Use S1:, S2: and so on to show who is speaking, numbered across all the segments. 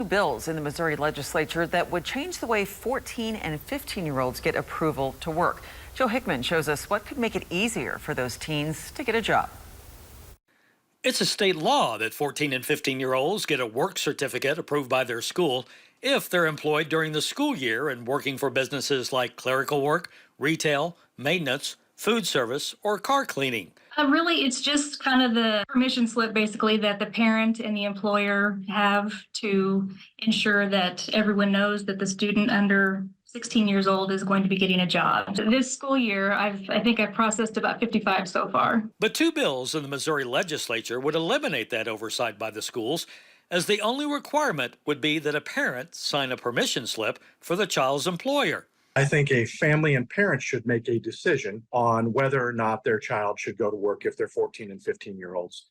S1: Bills in the Missouri legislature that would change the way 14 and 15-year-olds get approval to work. Joe Hickman shows us what could make it easier for those teens to get a job.
S2: It's a state law that 14 and 15-year-olds get a work certificate approved by their school if they're employed during the school year and working for businesses like clerical work, retail, maintenance, food service, or car cleaning.
S3: Really, it's just kind of the permission slip basically that the parent and the employer have to ensure that everyone knows that the student under 16 years old is going to be getting a job. This school year, I think I've processed about 55 so far.
S2: But two bills in the Missouri legislature would eliminate that oversight by the schools, as the only requirement would be that a parent sign a permission slip for the child's employer.
S4: I think a family and parents should make a decision on whether or not their child should go to work if they're 14 and 15-year-olds,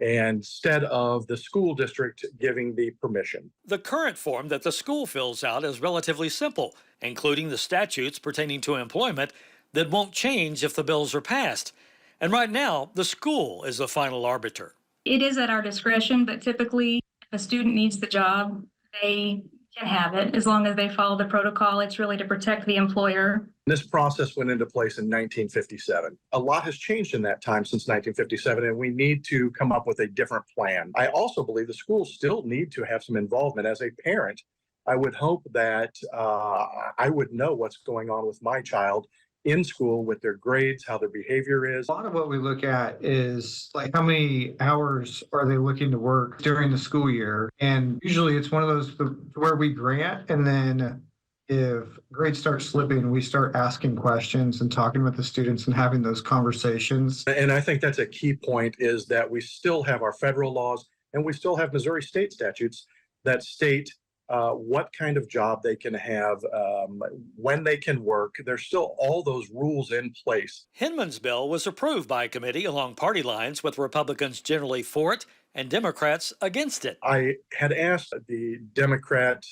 S4: instead of the school district giving the permission.
S2: The current form that the school fills out is relatively simple, including the statutes pertaining to employment that won't change if the bills are passed. And right now, the school is the final arbiter.
S3: It is at our discretion, but typically if a student needs the job, they can have it as long as they follow the protocol. It's really to protect the employer.
S4: This process went into place in 1957. A lot has changed in that time since 1957, and we need to come up with a different plan. I also believe the schools still need to have some involvement. As a parent, I would hope that I would know what's going on with my child in school with their grades, how their behavior is.
S5: A lot of what we look at is like how many hours are they looking to work during the school year? And usually it's one of those where we grant, and then if grades start slipping, we start asking questions and talking with the students and having those conversations.
S4: And I think that's a key point, is that we still have our federal laws and we still have Missouri state statutes that state what kind of job they can have, when they can work. There's still all those rules in place.
S2: Hinman's bill was approved by a committee along party lines, with Republicans generally for it and Democrats against it.
S4: I had asked the Democrat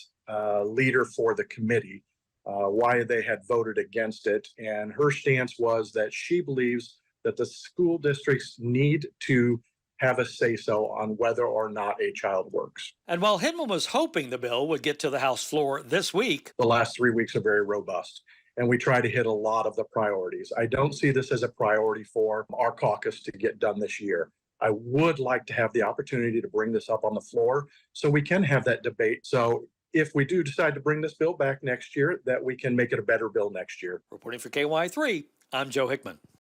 S4: leader for the committee why they had voted against it, and her stance was that she believes that the school districts need to have a say-so on whether or not a child works.
S2: And while Hinman was hoping the bill would get to the House floor this week,
S4: the last 3 weeks are very robust, and we try to hit a lot of the priorities. I don't see this as a priority for our caucus to get done this year. I would like to have the opportunity to bring this up on the floor so we can have that debate. So if we do decide to bring this bill back next year, that we can make it a better bill next year.
S2: reporting for KY3, I'm Joe Hickman.